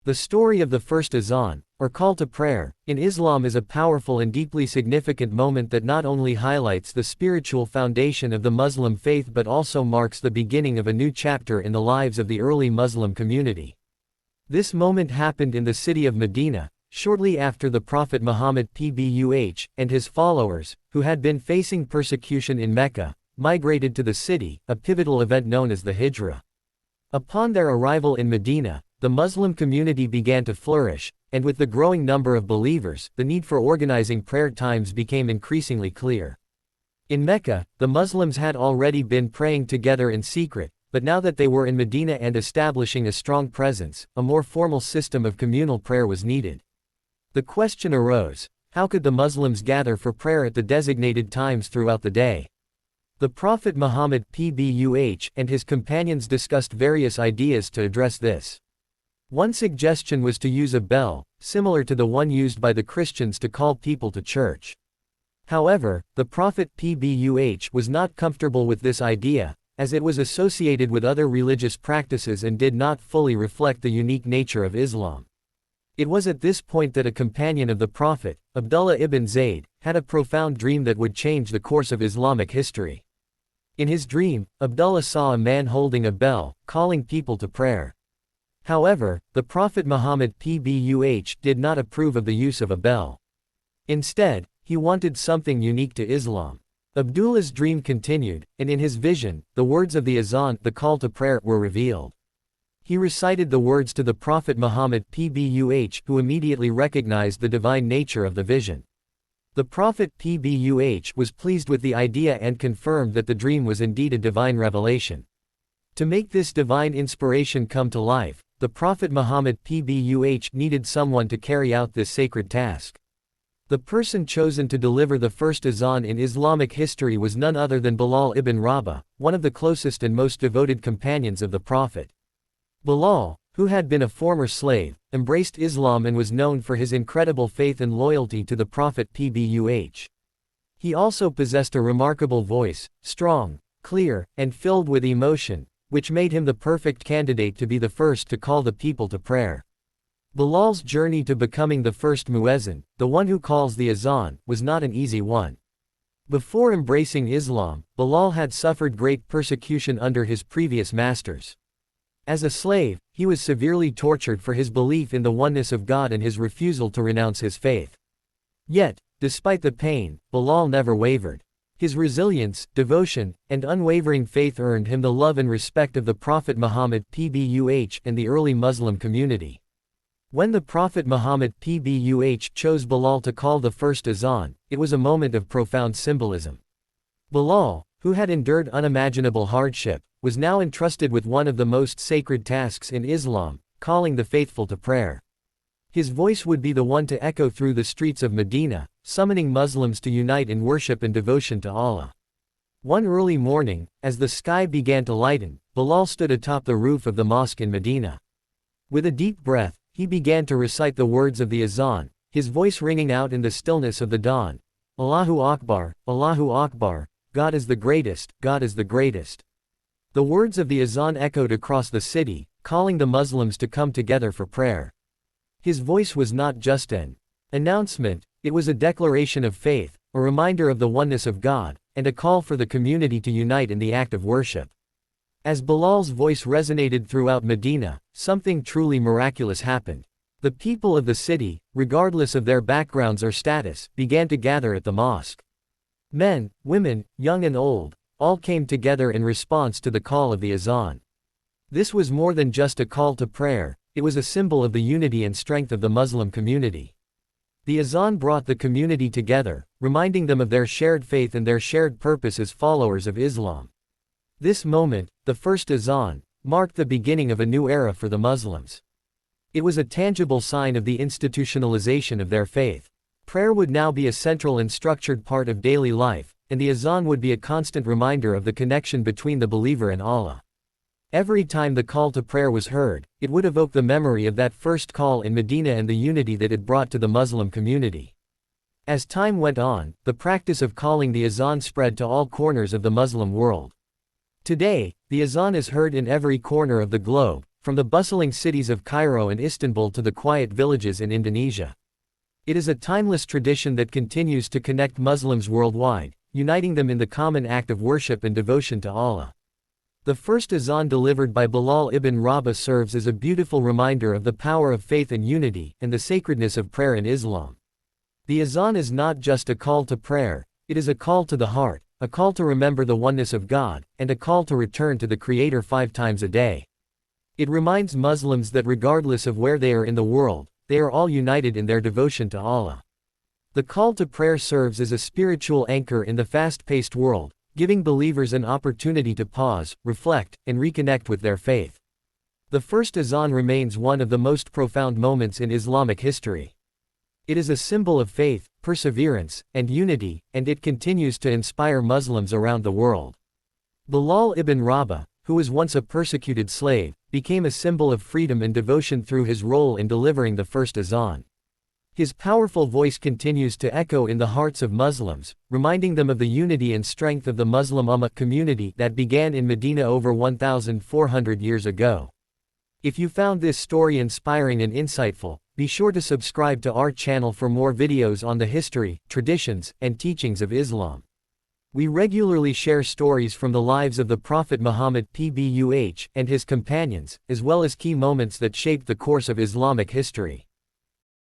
The story of the first Azan, or call to prayer, in Islam is a powerful and deeply significant moment that not only highlights the spiritual foundation of the Muslim faith but also marks the beginning of a new chapter in the lives of the early Muslim community. This moment happened in the city of Medina, shortly after the Prophet Muhammad (PBUH) and his followers, who had been facing persecution in Mecca, migrated to the city, a pivotal event known as the Hijrah. Upon their arrival in Medina, the Muslim community began to flourish, and with the growing number of believers, the need for organizing prayer times became increasingly clear. In Mecca, the Muslims had already been praying together in secret, but now that they were in Medina and establishing a strong presence, a more formal system of communal prayer was needed. The question arose, how could the Muslims gather for prayer at the designated times throughout the day? The Prophet Muhammad (PBUH) and his companions discussed various ideas to address this. One suggestion was to use a bell, similar to the one used by the Christians to call people to church. However, the Prophet (PBUH) was not comfortable with this idea, as it was associated with other religious practices and did not fully reflect the unique nature of Islam. It was at this point that a companion of the Prophet, Abdullah ibn Zayd, had a profound dream that would change the course of Islamic history. In his dream, Abdullah saw a man holding a bell, calling people to prayer. However, the Prophet Muhammad (PBUH) did not approve of the use of a bell. Instead, he wanted something unique to Islam. Abdullah's dream continued, and in his vision, the words of the Azan, the call to prayer, were revealed. He recited the words to the Prophet Muhammad (PBUH), who immediately recognized the divine nature of the vision. The Prophet (PBUH) was pleased with the idea and confirmed that the dream was indeed a divine revelation. To make this divine inspiration come to life, the Prophet Muhammad (PBUH) needed someone to carry out this sacred task. The person chosen to deliver the first Azan in Islamic history was none other than Bilal ibn Rabah, one of the closest and most devoted companions of the Prophet. Bilal, who had been a former slave, embraced Islam and was known for his incredible faith and loyalty to the Prophet (PBUH). He also possessed a remarkable voice, strong, clear, and filled with emotion, which made him the perfect candidate to be the first to call the people to prayer. Bilal's journey to becoming the first muezzin, the one who calls the Azan, was not an easy one. Before embracing Islam, Bilal had suffered great persecution under his previous masters. As a slave, he was severely tortured for his belief in the oneness of God and his refusal to renounce his faith. Yet, despite the pain, Bilal never wavered. His resilience, devotion, and unwavering faith earned him the love and respect of the Prophet Muhammad (PBUH) and the early Muslim community. When the Prophet Muhammad (PBUH) chose Bilal to call the first Azan, it was a moment of profound symbolism. Bilal, who had endured unimaginable hardship, was now entrusted with one of the most sacred tasks in Islam, calling the faithful to prayer. His voice would be the one to echo through the streets of Medina, summoning Muslims to unite in worship and devotion to Allah. One early morning, as the sky began to lighten, Bilal stood atop the roof of the mosque in Medina. With a deep breath, he began to recite the words of the Azan, his voice ringing out in the stillness of the dawn. Allahu Akbar, Allahu Akbar, God is the greatest, God is the greatest. The words of the Azan echoed across the city, calling the Muslims to come together for prayer. His voice was not just an announcement, it was a declaration of faith, a reminder of the oneness of God, and a call for the community to unite in the act of worship. As Bilal's voice resonated throughout Medina, something truly miraculous happened. The people of the city, regardless of their backgrounds or status, began to gather at the mosque. Men, women, young and old, all came together in response to the call of the Azan. This was more than just a call to prayer, it was a symbol of the unity and strength of the Muslim community. The Azan brought the community together, reminding them of their shared faith and their shared purpose as followers of Islam. This moment, the first Azan, marked the beginning of a new era for the Muslims. It was a tangible sign of the institutionalization of their faith. Prayer would now be a central and structured part of daily life, and the Azan would be a constant reminder of the connection between the believer and Allah. Every time the call to prayer was heard, it would evoke the memory of that first call in Medina and the unity that it brought to the Muslim community. As time went on, the practice of calling the Azan spread to all corners of the Muslim world. Today, the Azan is heard in every corner of the globe, from the bustling cities of Cairo and Istanbul to the quiet villages in Indonesia. It is a timeless tradition that continues to connect Muslims worldwide, uniting them in the common act of worship and devotion to Allah. The first azan delivered by Bilal ibn Rabah serves as a beautiful reminder of the power of faith and unity, and the sacredness of prayer in Islam. The azan is not just a call to prayer, it is a call to the heart, a call to remember the oneness of God, and a call to return to the Creator 5 times a day. It reminds Muslims that regardless of where they are in the world, they are all united in their devotion to Allah. The call to prayer serves as a spiritual anchor in the fast-paced world, giving believers an opportunity to pause, reflect, and reconnect with their faith. The first azan remains one of the most profound moments in Islamic history. It is a symbol of faith, perseverance, and unity, and it continues to inspire Muslims around the world. Bilal ibn Rabah, who was once a persecuted slave, became a symbol of freedom and devotion through his role in delivering the first azan. His powerful voice continues to echo in the hearts of Muslims, reminding them of the unity and strength of the Muslim Ummah community that began in Medina over 1,400 years ago. If you found this story inspiring and insightful, be sure to subscribe to our channel for more videos on the history, traditions, and teachings of Islam. We regularly share stories from the lives of the Prophet Muhammad (PBUH) and his companions, as well as key moments that shaped the course of Islamic history.